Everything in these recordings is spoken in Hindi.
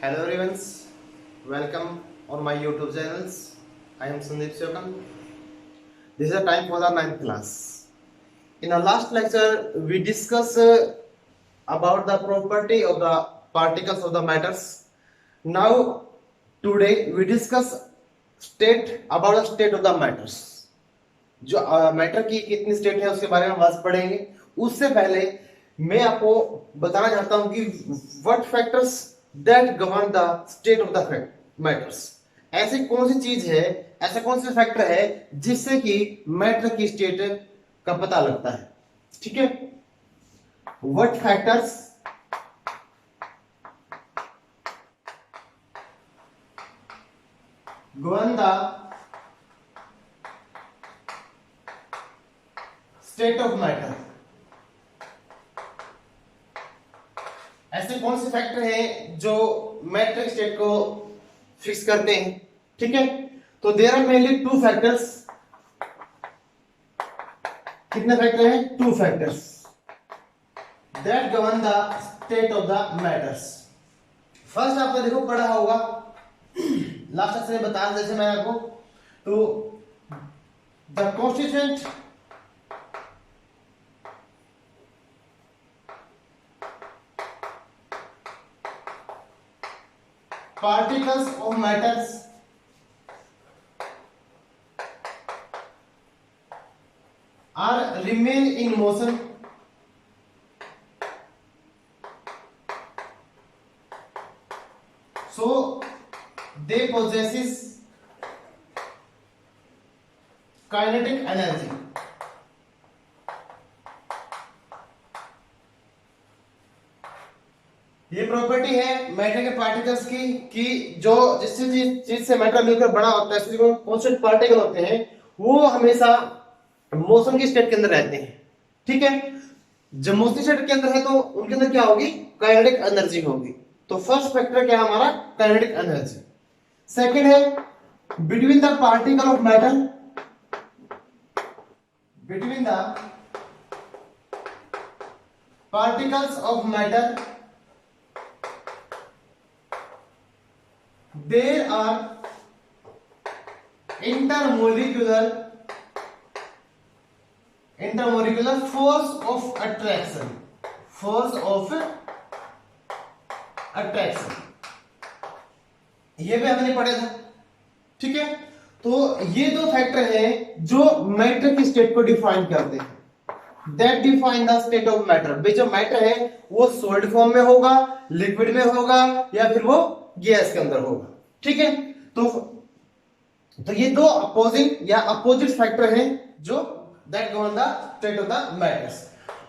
Hello everyone, welcome on my YouTube channels. I am Sandeep Syokan. This is a time for the ninth class. In our last lecture, we discussed about the property of the particles of the matters. Now, today we discuss about the state of the matters. जो मैटर की कितनी स्टेट है उसके बारे में बात पढ़ेंगे. उससे पहले मैं आपको बताना चाहता हूं कि what factors that govern the state of the matters. ऐसी कौन सी चीज है, ऐसा कौन सा फैक्टर है जिससे कि मैटर की स्टेट का पता लगता है. ठीक है, what factors govern the state of matter. ऐसे कौन से फैक्टर हैं जो मैटर स्टेट को फिक्स करते हैं. ठीक है, तो there are mainly two factors. कितने फैक्टर हैं? Two factors that govern the state of the matters. First आपने देखो पढ़ा होगा लास्ट से बता जैसे मैं आपको, तो the constituent particles of matters are remain in motion so they possesses kinetic energy. ये प्रॉपर्टी है मैटर के पार्टिकल्स की कि जो जिस चीज से मैटर मिलकर बड़ा होता है, जो कांस्टेंट पार्टिकल होते हैं, वो हमेशा मोशन की स्टेट के अंदर रहते हैं. ठीक है, जब मोशन स्टेट के अंदर है तो उनके अंदर क्या होगी? काइनेटिक एनर्जी होगी. तो फर्स्ट फैक्टर क्या है हमारा? Kinetic energy. सेकंड है between the particle of matter, between the particles of matter there are intermolecular force of attraction. ये भी हमने पढ़ा था. ठीक है, तो ये दो फैक्टर हैं जो मैटर की स्टेट को डिफाइन करते हैं. That define the state of matter. भाई जो मैटर है वो सॉलिड फॉर्म में होगा, लिक्विड में होगा, या फिर वो गैस के अंदर होगा. ठीक है, तो ये दो अपोजिंग या अपोजिट फैक्टर हैं जो that govern the state of the matters.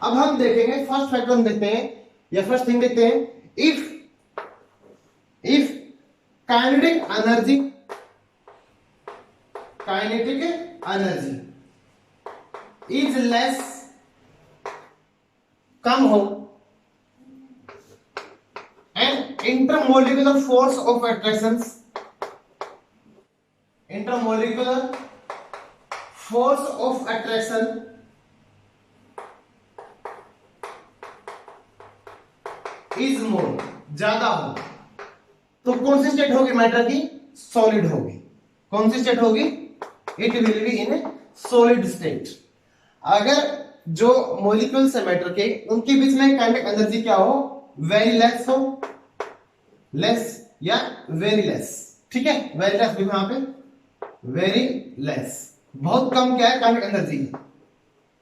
अब हम देखेंगे फर्स्ट फैक्टर हम देखते हैं या फर्स्ट थिंग देखते हैं. If kinetic energy is less, कम हो, and intermolecular force of attraction is more, ज्यादा हो, तो कौन सी स्टेट होगी मैटर की? सॉलिड होगी. कौन सी स्टेट होगी? It will be in solid state. अगर जो मॉलिक्यूल्स है मैटर के, उनके बीच में काइनेटिक एनर्जी क्या हो? वेरी लेस हो, लेस या वेरी लेस. ठीक है, वेरी लेस भी वहां पे, वेरी लेस, बहुत कम क्या है? Kinetic energy.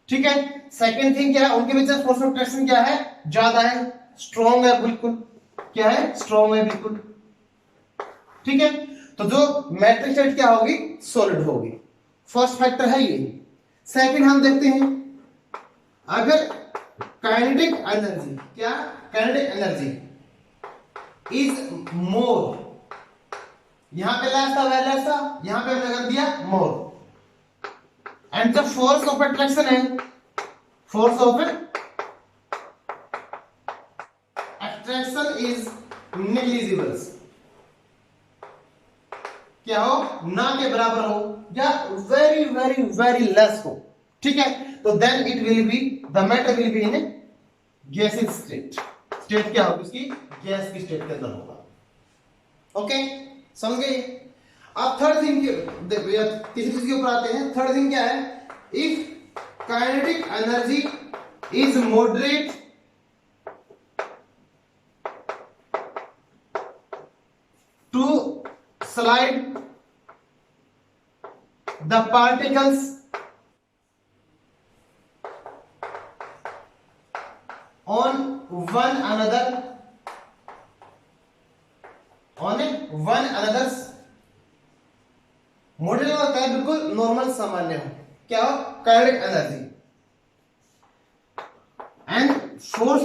ठीक है, सेकंड थिंग क्या है? उनके बीच में फोर्स ऑफ अट्रैक्शन क्या है? ज्यादा है, स्ट्रॉन्ग है, बिल्कुल. क्या है? स्ट्रॉन्ग है, बिल्कुल. ठीक है, तो जो मैटर स्टेट क्या होगी? सॉलिड होगी. फर्स्ट फैक्टर है ये. सेकंड हम देखते हैं, अगर काइनेटिक एनर्जी, क्या? काइनेटिक एनर्जी इज मोर, यहां पे लेस था, लेस था, यहां पे हमने कर दिया more, and the force of attraction है, force of attraction is negligible. क्या हो? ना के बराबर हो, या वेरी वेरी वेरी लेस हो. ठीक है, तो then it will be, the matter will be in gaseous state. State क्या होगी उसकी? गैस की स्टेट के अंदर होगा. ओके, समझ गए। अब थर्ड थिंग, तीसरी चीज के ऊपर आते हैं। थर्ड थिंग क्या है, if kinetic energy is moderate to slide the particles on one another's model होता है बिल्कुल नॉर्मल सामान्य हो, क्या हो, kinetic energy and force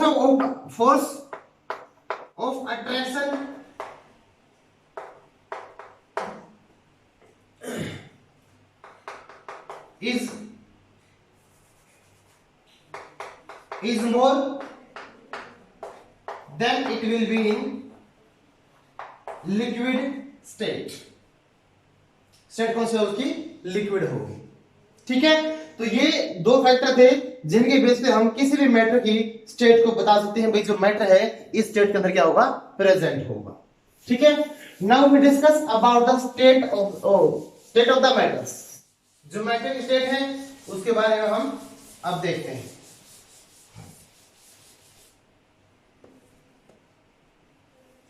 of attraction is more then it will be in liquid state। State कौन सी होगी, लिक्विड होगी। ठीक है, तो ये दो फैक्टर थे जिनके बेस पे हम किसी भी मैटर की स्टेट को बता सकते हैं, भाई जो मैटर है इस स्टेट के अंदर क्या होगा, प्रेजेंट होगा। ठीक है, now we discuss about the state of the matters. जो मैटर की स्टेट है उसके बारे में हम अब देखते हैं।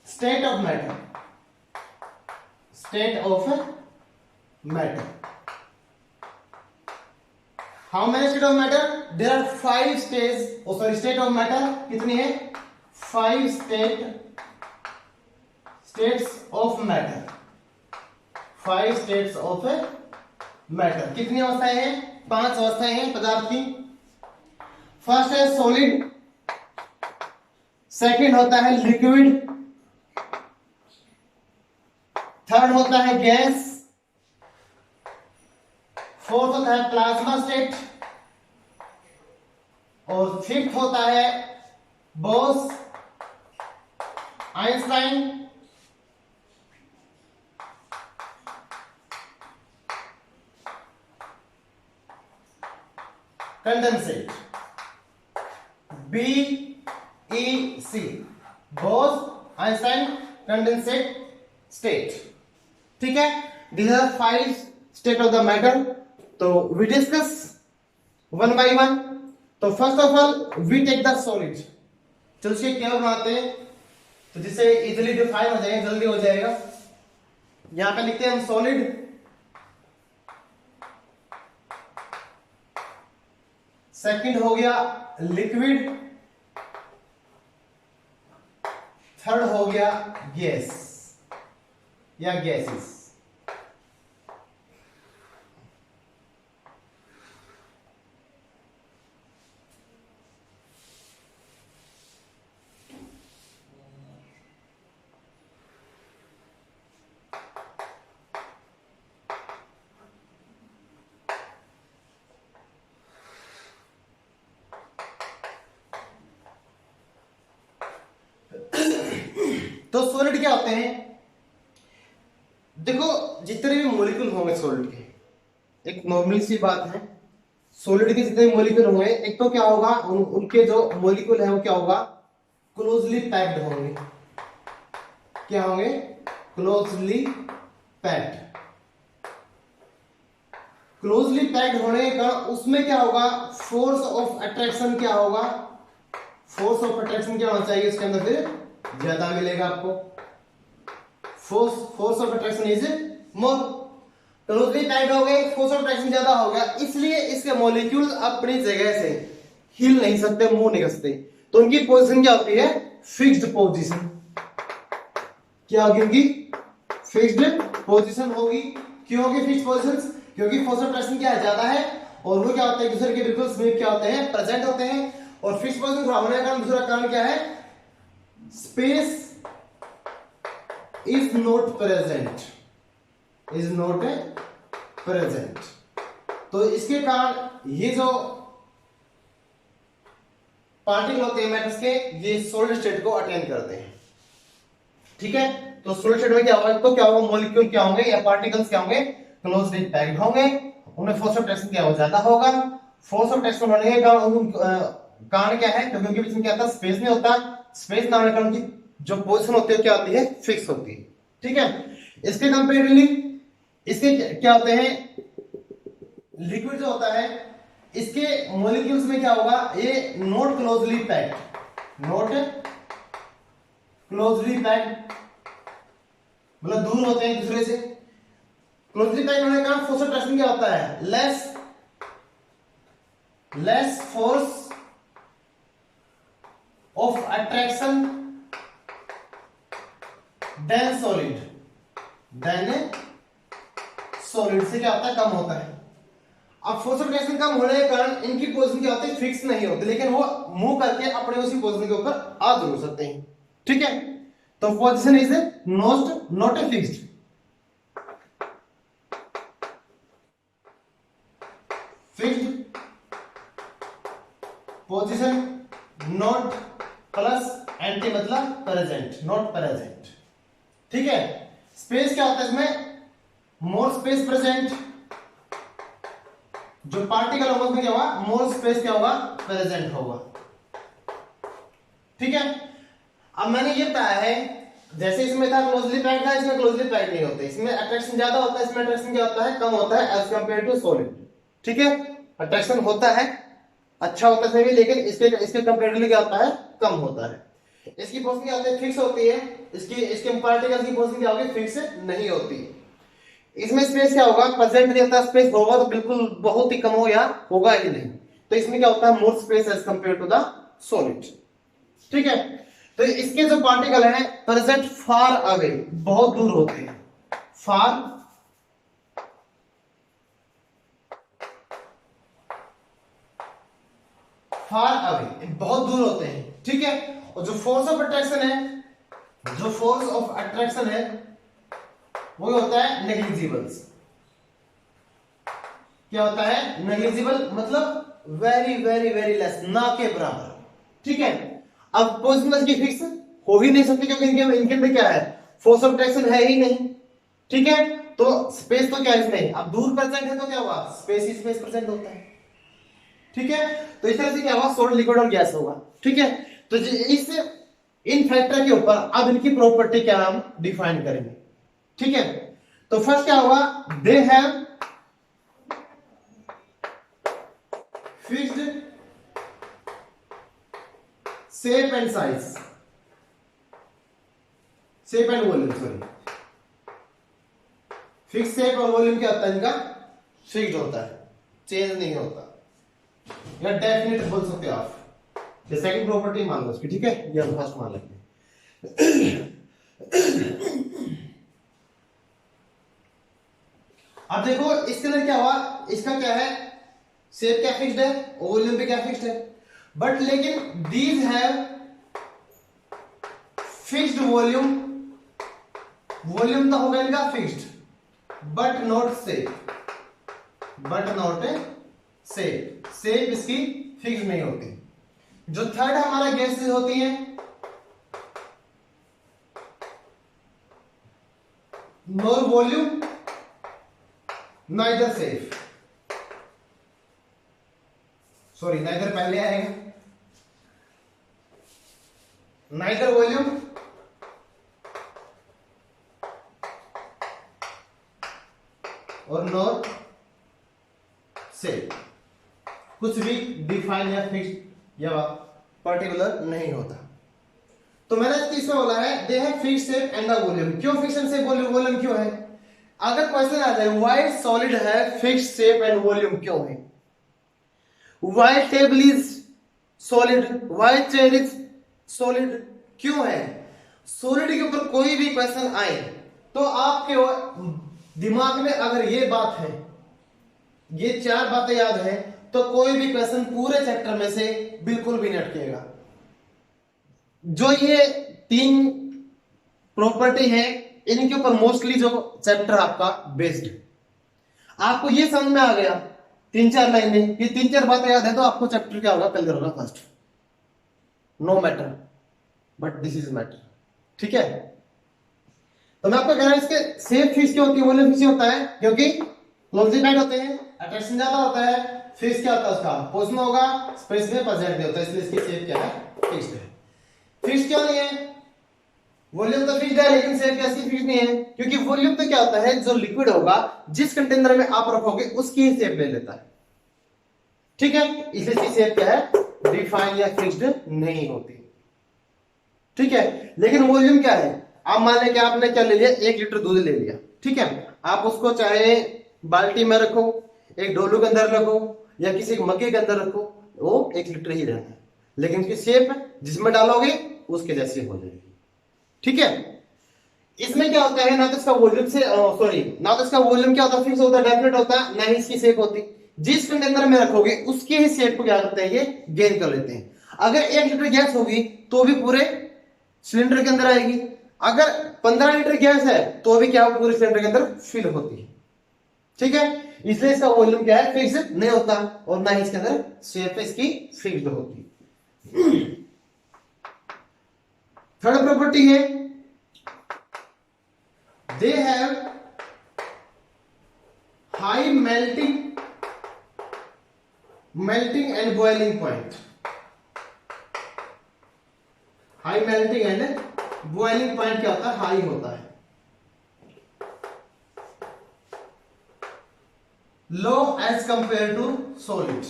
State of matter, state of matter, how many state of matter, there are 5 states, state of matter कितनी है, 5 states of matter, 5 states of matter। कितनी अवस्थाएं हैं, 5 अवस्थाएं हैं पदार्थ की। फर्स्ट है सॉलिड, सेकंड होता है लिक्विड, थर्ड होता है गैस, फोर्थ होता है प्लाज्मा स्टेट, और फिफ्थ होता है Bose Einstein, condensate, BEC, Bose Einstein condensate state. ठीक है, these are 5 state of the matter। तो we discuss one by one। तो first of all we take the solid। चलो इसके क्या बनाते हैं तो जिससे इजीली डिफाइन हो जाएगा, जल्दी हो जाएगा। यहां पे लिखते हैं हम सॉलिड, सेकंड हो गया लिक्विड, थर्ड हो गया गैस या गैसेस। तो सॉलिड क्या होते हैं, देखो जितने भी मॉलिक्यूल होंगे सॉलिड के, एक नॉर्मल सी बात है, सॉलिड के जितने मॉलिक्यूल होंगे, एक तो क्या होगा, उनके जो मॉलिक्यूल है वो क्या होगा, क्लोजली पैक्ड होंगे। क्या होंगे, क्लोजली पैक्ड। क्लोजली पैक्ड होने का उसमें क्या होगा, फोर्स ऑफ अट्रैक्शन क्या होगा, फोर्स ऑफ अट्रैक्शन क्या होना चाहिए उसके अंदर, फिर ज्यादा मिलेगा आपको। Force of attraction is more. Closely packed हो गए, फोर्स ऑफ अट्रैक्शन ज्यादा हो गया, इसलिए इसके मॉलिक्यूल अपनी जगह से हिल नहीं सकते, मूव नहीं कर सकते। तो उनकी पोजीशन क्या होती है, फिक्स्ड पोजीशन। क्या होगी उनकी, फिक्स्ड पोजीशन होगी। क्यों होगी फिक्स्ड पोजीशन, क्योंकि फोर्स ऑफ अट्रैक्शन क्या है, ज्यादा है, और वो क्या होते हैं, एक दूसरे के बिल्कुल समीप क्या होते हैं, प्रेजेंट होते हैं। और फिक्स्ड पोजीशन होने का दूसरा कारण क्या है, space is not present, is not present। तो इसके कारण ये जो पार्टिकल होते हैं मैटर्स के, ये सॉलिड स्टेट को अटेन करते हैं। ठीक है, तो सॉलिड स्टेट में क्या होगा, तो क्या होगा, मॉलिक्यूल क्या होंगे या पार्टिकल्स क्या होंगे, क्लोजली पैक्ड होंगे, उन्हें फोर्स ऑफ अट्रैक्शन क्या हो, ज्यादा होगा। फोर्स ऑफ अट्रैक्शन होने के कारण क्या है, क्योंकि उनके बीच में क्या होता है, स्पेस नहीं होता। स्पेस ना होने के कारण जो पोजीशन होती है क्या होती है, फिक्स होती है। ठीक है। इसके कंपेरेटिवली इसके क्या होते हैं, लिक्विड जो होता है इसके मॉलिक्यूल्स में क्या होगा, ये not closely packed, not closely packed मतलब दूर होते हैं एक दूसरे से। क्लोजली पैक्ड होने का फोर्स ऑफ अट्रैक्शन क्या होता है, less force of attraction than solid से क्या होता है, कम होता है। अब फोर्स ऑफ अट्रैक्शन कम होने के कारण इनकी पोजीशन क्या होती है, फिक्स नहीं होती, लेकिन वो मूव करके अपने उसी पोजीशन के ऊपर आ जरूर सकते हैं। ठीक है, तो position is not a fixed, fixed position not plus anti मतलब प्रेजेंट, नॉट प्रेजेंट। ठीक है, स्पेस क्या होता है इसमें, मोर स्पेस प्रेजेंट, जो पार्टिकल होगा उसमें क्या होगा, मोर स्पेस क्या होगा, प्रेजेंट होगा। ठीक है, अब मैंने ये बताया है जैसे इसमें था क्लोजली पैक्ड था, इसमें क्लोजली पैक्ड नहीं होते, इसमें अट्रैक्शन ज्यादा होता है, इसमें अट्रैक्शन क्या होता है, कम होता है एज कंपेयर टू सॉलिड। ठीक है, अट्रैक्शन होता है, अच्छा होता है सभी, लेकिन इसके कंपेरेटिवली क्या होता है, कम होता है। इसकी पोजीशन क्या होती है, फिक्स होती है, इसके पार्टिकल्स की पोजीशन क्या होगी, फिक्स नहीं होती। इसमें स्पेस क्या होगा, प्रेजेंट नहीं होता, स्पेस होगा तो बिल्कुल बहुत ही कम हो या होगा ही नहीं। तो इसमें क्या होता है, more space as compare to the solid. ठीक है, तो इसके जो पार्टिकल हैं प्रेजेंट फार अवे, बहुत दूर होते हैं, फार अवे, बहुत दूर होते हैं। ठीक है, और जो फोर्स ऑफ अट्रैक्शन है वो होता है नेग्लिजिबल। क्या होता है, नेग्लिजिबल मतलब वेरी वेरी वेरी लेस, ना के बराबर। ठीक है, अब पोजीशन की फिक्स हो ही नहीं सकती क्योंकि इनके में क्या है, फोर्स ऑफ अट्रैक्शन है ही नहीं। ठीक है, तो स्पेस तो क्या है इसमें, अब दूर प्रेजेंट है तो क्या होगा, स्पेस ही स्पेस प्रेजेंट होता है। ठीक है, तो इस तरह से क्या होगा, सॉलिड लिक्विड और गैस होगा। ठीक है, तो इस इन फैक्टर के ऊपर अब इनकी प्रॉपर्टी क्या हम डिफाइन करेंगे। ठीक है, तो फर्स्ट क्या होगा, they have fixed shape and size, shape and volume, sorry, fix shape और वॉल्यूम क्या होता है इनका, फिक्स्ड होता है, चेंज नहीं होता, या डेफिनेट बोल सकते हो आप, ये सेकंड प्रॉपर्टी मान लो उसकी। ठीक है, ये हम फर्स्ट मान लेंगे। अब देखो इसके अंदर क्या हुआ, इसका क्या है, शेप क्या फिक्स्ड है और वॉल्यूम भी क्या फिक्स्ड है, बट लेकिन these have fixed volume, volume तो होगा इनका fixed, but not shape, shape इसकी फिक्स नहीं होती। जो थर्ड हमारा गैसेस होती है, nor volume neither shape, sorry neither पहले आएगा, नाइदर वॉल्यूम और नॉर शेप, कुछ भी डिफाइन या फिक्स या पर्टिकुलर नहीं होता। तो मैंने इसमें बोला है they have fixed shape and the volume. क्यों फिक्स्ड शेप वॉल्यूम क्यों है, अगर क्वेश्चन आ जाए व्हाई सॉलिड है फिक्स्ड शेप एंड वॉल्यूम क्यों है, why table is solid, why chair is solid, क्यों है। सॉलिड के ऊपर कोई भी क्वेश्चन आए तो आपके दिमाग में अगर ये बात है, ये चार बातें याद है, तो कोई भी क्वेश्चन पूरे चैप्टर में से बिल्कुल भी नहीं अटकेगा। जो ये तीन प्रॉपर्टी है इनके ऊपर मोस्टली जो चैप्टर आपका बेस्ड है। आपको ये समझ में आ गया तीन चार लाइनें, ये तीन चार बातें याद है तो आपको चैप्टर क्या होगा, क्लियर होगा first, no matter but this is matter. ठीक है, तो मैं आपको कह रहा हूं इसके शेप फिक्स क्यों होती है, वॉल्यूम फिक्स होता है क्योंकि क्लोजली पैक्ड होते हैं, अट्रैक्शन ज्यादा होता है, फिक्स क्या होता है उसका पोजीशन होगा, स्पेस में प्रेजेंट नहीं होता, इसलिए इसकी शेप क्या है, फिक्स्ड है। फिक्स क्यों नहीं है, वॉल्यूम तो फिक्स्ड है लेकिन शेप कैसी फिक्स्ड नहीं है, क्योंकि वॉल्यूम तो क्या होता है, जो लिक्विड होगा जिस कंटेनर में आप रखोगे उसकी ही शेप ले लेता है। ठीक है, इसलिए इसकी शेप क्या है, डिफाइन या फिक्स्ड नहीं होती। ठीक है, लेकिन वॉल्यूम क्या है, आप मान लें कि आपने क्या ले लिया, 1 लीटर दूध ले लिया। ठीक है, आप उसको चाहे बाल्टी में रखो, एक डोलू के अंदर रखो, या किसी मग्गे के अंदर रखो, वो 1 लीटर ही रहना है, लेकिन उसकी शेप जिसमें डालोगे उसके जैसी हो जाएगी। ठीक है, इसमें क्या होता है, ना तो इसका वॉल्यूम से ना तो इसका वॉल्यूम क्या होता है, फिक्स होता है, डेफिनेट होता है, ना ही इसकी शेप होती। जिस कंटेनर में रखोगे उसकी ही शेप को क्या करते हैं, ये गेन कर लेते हैं। अगर 1 लीटर गैस होगी तो भी पूरे सिलेंडर के अंदर आएगी, अगर 15 लीटर गैस है तो भी क्या पूरे सिलेंडर के अंदर फिल होती है। ठीक है, इसलिए इसका वॉल्यूम क्या है, फिक्स नहीं होता, और ना ही इसके अंदर शेप इसकी फिक्स्ड होती। थर्ड प्रॉपर्टी है, they have high melting and boiling point. High melting and boiling point क्या होता है, हाई होता है। Low as compare to solid,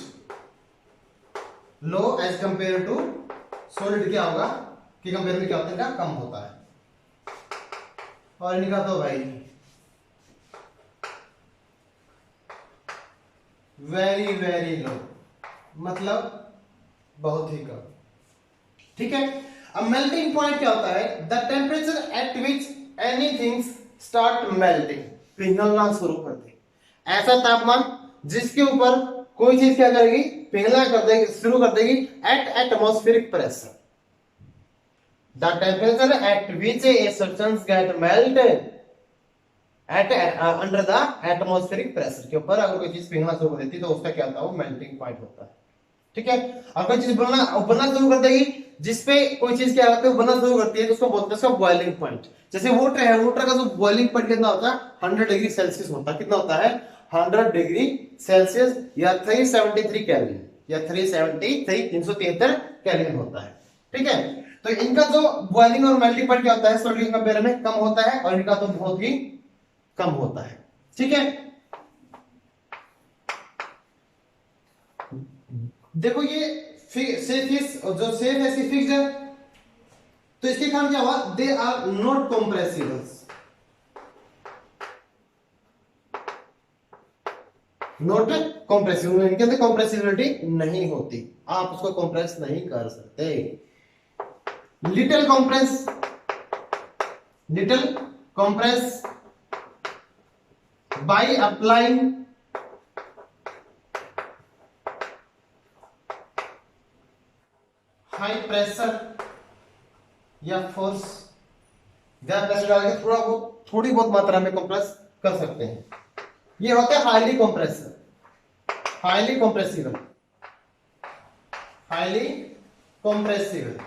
low as compare to solid क्या होगा कि कंपेयर में क्या होता है, क्या कम होता है। और इनका तो भाई वेरी वेरी लो, मतलब बहुत ही कम। ठीक है, अब मेल्टिंग पॉइंट क्या होता है, the temperature at which anything start melting, पिघलना शुरू कर दे, ऐसा तापमान जिसके ऊपर कोई चीज क्या करेगी, पिघलना कर देगी, शुरू कर देगी, at atmospheric pressure. The temperature at which a substance get melted at under the atmospheric pressure के ऊपर अगर कोई चीज पिघलना शुरू कर देती है तो उसका क्या होता है, वो मेल्टिंग पॉइंट होता है। ठीक है, और कोई चीज उबलना शुरू कर देगी, जिसपे कोई चीज क्या होता है, उबलना शुरू करती है, तो उसको बोलते हैं उसका बॉइलिंग पॉइंट। जैसे वाटर है, वाटर का जो बॉइलिंग पॉइंट कितना होता है, 100 डिग्री सेल्सियस होता है। कितना होता है, 100 डिग्री सेल्सियस या 373 केल्विन, या 373 केल्विन होता है। ठीक है, तो इनका जो बॉइलिंग और मेल्टिंग पॉइंट क्या होता है, सॉलिड के कंपेयर में कम होता है, और इनका तो बहुत ही कम होता है। ठीक है, देखो ये सेफ जो सेफ है, फिक्स्ड है, तो इसके कारण क्या हुआ, they are not compressibles, not compressible, इनके अंदर कॉम्प्रेसिबिलिटी नहीं होती, आप उसको कॉम्प्रेस नहीं कर सकते। Little compress by applying high pressure या फोर्स, ज्यादा प्रेशर डाल के थोड़ी बहुत मात्रा में कंप्रेस कर सकते हैं। ये होता है हाईली कंप्रेसिबल।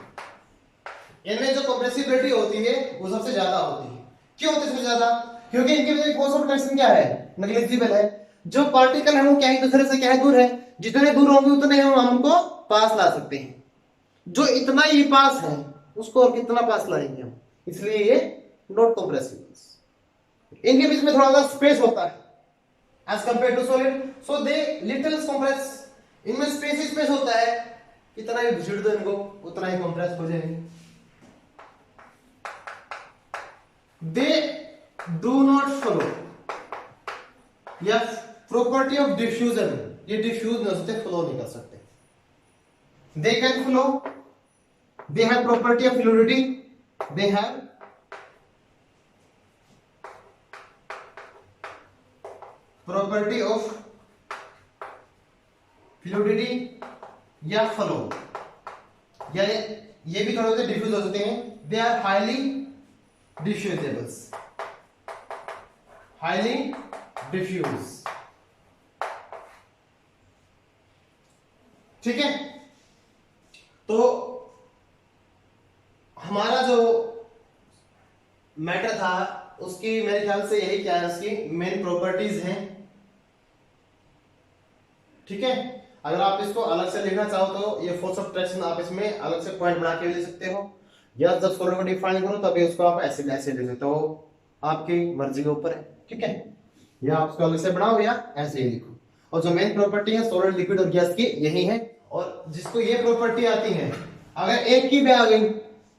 इनमें जो कंप्रेसिबिलिटी होती है वो सबसे ज्यादा होती है। क्यों होती है सबसे ज्यादा, क्योंकि इनके वजह फोर्स ऑफ अट्रैक्शन क्या है, नेग्लिजिबल है। जो पार्टिकल है वो क्या है, दूसरे से क्या है, दूर है, जितने दूर होंगे उतने हम उनको पास ला सकते हैं। जो इतना ही पास है उसको और कितना पास लाएंगे हम, इसलिए ये नॉट कंप्रेसिबल। इनके बीच में थोड़ा सा स्पेस होता है as compare to solid, so they little compress. इनमें स्पेस होता है, कितना ही घिसड़ दो इनको उतना ही कंप्रेस हो जाएंगे। दे डू नॉट फ्लो, या प्रॉपर्टी ऑफ डिफ्यूजन, ये डिफ्यूज नहीं हो सकते, फ्लो नहीं कर सकते। They can flow, they have property of fluidity, they have property of fluidity या फ्लो, या ये भी थोड़े से डिफ्यूज हो सकते हैं। They are highly diffuse. ठीक है, तो हमारा जो मैटर था उसकी मेरे ख्याल से यही क्या है, उसकी मेन प्रॉपर्टीज हैं। ठीक है, अगर आप इसको अलग से लिखना चाहो तो ये फोर्स ऑफ अट्रैक्शन आप इसमें अलग से पॉइंट बना के ले सकते हो। या जब सॉलिड को डिफाइन करो तभी उसको आप ऐसे ऐसे लिख सकते हो, आपकी मर्जी के ऊपर है, ठीक है। या आप उसको अलग से बनाओ या ऐसे ही लिखो। और जो मेन प्रॉपर्टी है सॉलिड, लिक्विड और गैस की यही है। और जिसको ये प्रॉपर्टी आती है, अगर एक की भी आ गई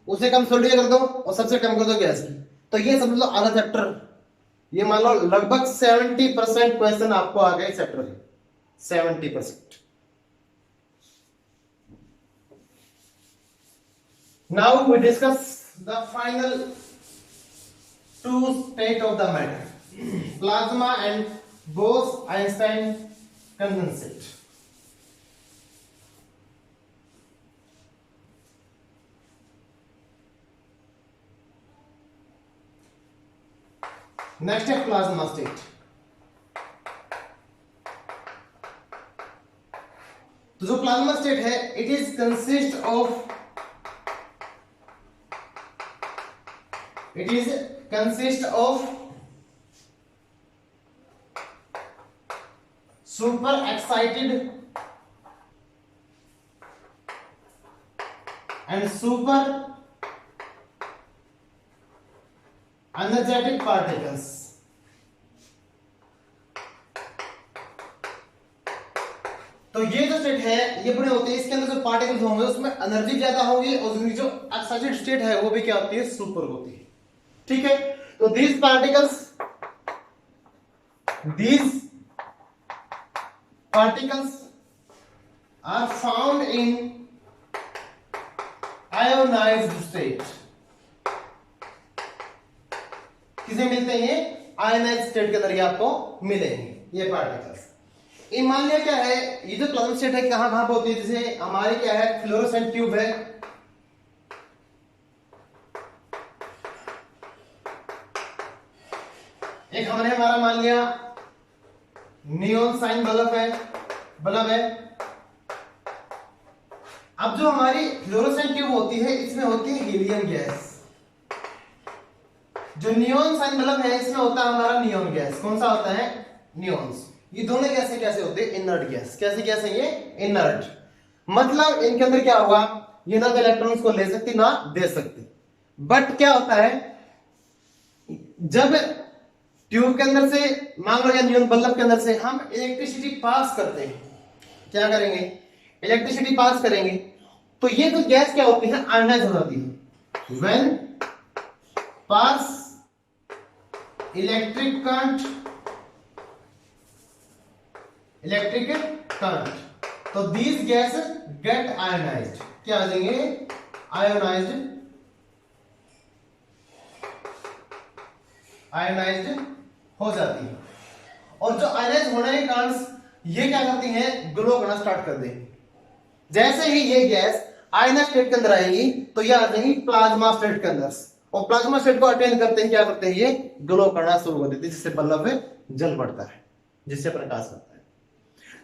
उसे कम सॉलिड कर दो और सबसे कम कर दो गैस की, तो ये समझ लो आधा चैप्टर, ये मान लो लगभग 70% क्वेश्चन आपको आ गए चैप्टर में, 70%। Now we discuss the final two state of the matter, plasma and Bose-Einstein condensate. Next है plasma state. तो जो plasma state है, it is consist of super excited and super energetic particles. तो ये जो स्टेट है ये बड़े होते हैं, इसके अंदर जो पार्टिकल्स होंगे उसमें एनर्जी ज्यादा होगी और जो एक्साइटेड स्टेट है वो भी क्या होती है, सुपर होती है, ठीक है। तो these particles are found in ionized state. किसे मिलते हैं ये, आयनाइज्ड स्टेट के अंदर ये आपको मिलेंगे ये पार्टिकल्स। ये मान लिया क्या है, ये जो प्लाज्मा स्टेट है कहां कहां पे होती है, जैसे हमारी क्या है फ्लोरोसेंट ट्यूब है, एक हमने हमारा मान लिया नियॉन साइन बल्ब है। अब जो हमारी फ्लोरोसेंट ट्यूब होती है इसमें होती है हीलियम गैस। जो नियॉन साइन बल्ब है इसमें होता है हमारा नियॉन गैस। कौन सा होता है, नियॉन्स। ये दोनों गैसें कैसे होते हैं, इनर्ट गैस। कैसे गैस है ये, इनर्ट। मतलब इनके अंदर क्या होगा, ये ना तो इलेक्ट्रॉन्स को ले सकती ना दे सकती। बट क्या होता है, जब ट्यूब के अंदर से मान लो या नियॉन बल्ब के अंदर से हम इलेक्ट्रिसिटी पास करते हैं, क्या करेंगे, इलेक्ट्रिसिटी पास करेंगे, तो ये तो गैस क्या होती है, आयनाइज हो जाती है। व्हेन पास इलेक्ट्रिक करंट तो दीज गैस गेट आयनाइज्ड। क्या आ जाएंगे, आयनाइज्ड हो जाती है। और जो आयनाइज होने के कारण ये क्या करती हैं, ग्लो करना स्टार्ट कर देंगी। जैसे ही ये गैस आयनाइज स्टेट के अंदर आएगी तो ये आ जाएगी प्लाज्मा स्टेट के अंदर, और प्लाज्मा स्टेट को अटेन करते हैं, क्या करते हैं, ये ग्लो करना शुरू कर देती है, जिससे बल्ब जल पड़ता है, जिससे प्रकाश आता है।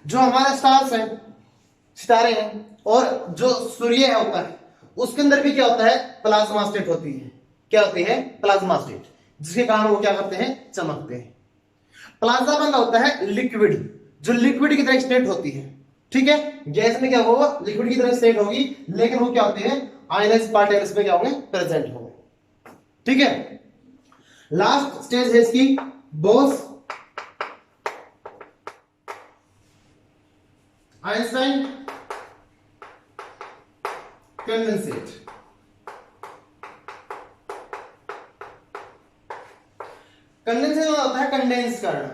जो हमारे स्टार्स हैं, सितारे हैं, और जो सूर्य होता है उसके अंदर भी क्या होता है, प्लाज्मा स्टेट होती है। क्या होती है, प्लाज्मा स्टेट, जिसके कारण वो क्या करते हैं, चमकते हैं। प्लाज्मा बना होता है लिक्विड, जो लिक्विड की तरह स्टेट होती है, ठीक है। गैस में क्या होगा, लिक्विड की तरह स्टेट होगी, लेकिन वो क्या होते हैं, आयनाइज्ड पार्टिकल्स में क्या होंगे, प्रेजेंट होंगे, ठीक है। लास्ट स्टेज है इसकी बोस आइंस्टाइन कंडेंसेट। कंडेंसेशन होता है कंडेंस करना,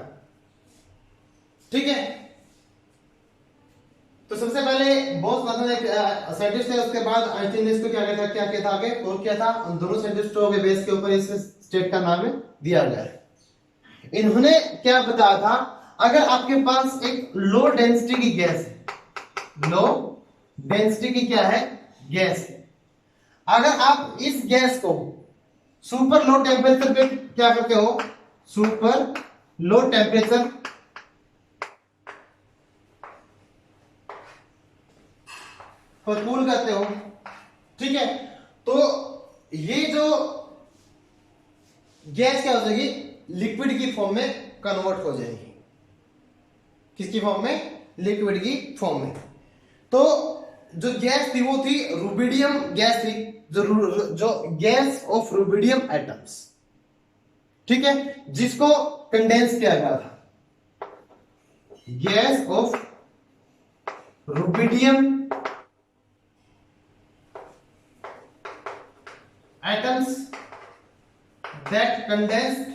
ठीक है। तो सबसे पहले बोस साइंटिस्ट है, उसके बाद आइंस्टाइन ने इसको क्या किया था आगे प्रूव किया था। उन दोनों साइंटिस्टों के बेस के ऊपर इस स्टेट का नाम दिया गया है। इन्होंने क्या बताया था, अगर आपके पास एक लो डेंसिटी की गैस है, लो डेंसिटी की क्या है, गैस है, अगर आप इस गैस को सुपर लो टेम्परेचर पे क्या करते हो, सुपर लो टेम्परेचर पर कूल करते हो, ठीक है, तो ये जो गैस क्या हो जाएगी, लिक्विड की फॉर्म में कन्वर्ट हो जाएगी। किसकी फॉर्म में, लिक्विड की फॉर्म में। तो जो गैस थी वो थी रुबिडियम गैस थी, जो गैस ऑफ रुबिडियम एटम्स, ठीक है, जिसको कंडेंस किया गया था, gas off rubidium atoms that condensed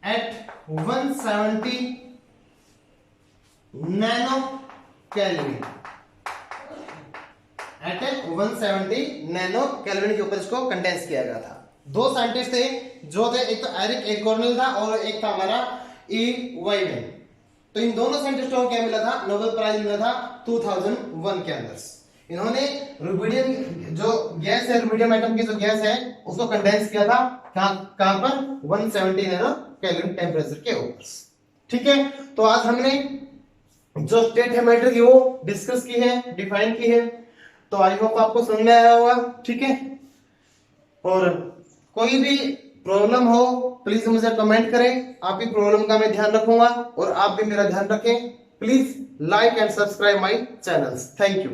at 170 nano Kelvin, at 170 nano kelvin के ऊपर इसको कंडेंस किया गया था। दो साइंटिस्ट थे जो थे, एक तो एरिक एकॉर्नेल था और एक था हमारा ई वाइवेन। तो इन दोनों साइंटिस्टों को क्या मिला था, नोबेल प्राइज मिला था 2001 के अंदर। इन्होंने रुबिडियम जो गैस है, रुबिडियम एटम की जो गैस है उसको कंडेंस किया था कहां पर, 170 नैनो केल्विन टेम्परेचर के ऊपर, ठीक है। तो आज हमने जो स्टेट है मैटर की वो डिस्कस की है, डिफाइन की है। तो आई होप आपको समझ में आया होगा, ठीक है। और कोई भी प्रॉब्लम हो प्लीज मुझे कमेंट करें, आपकी प्रॉब्लम का मैं ध्यान रखूंगा और आप भी मेरा ध्यान रखें। Please like and subscribe my channels. Thank you.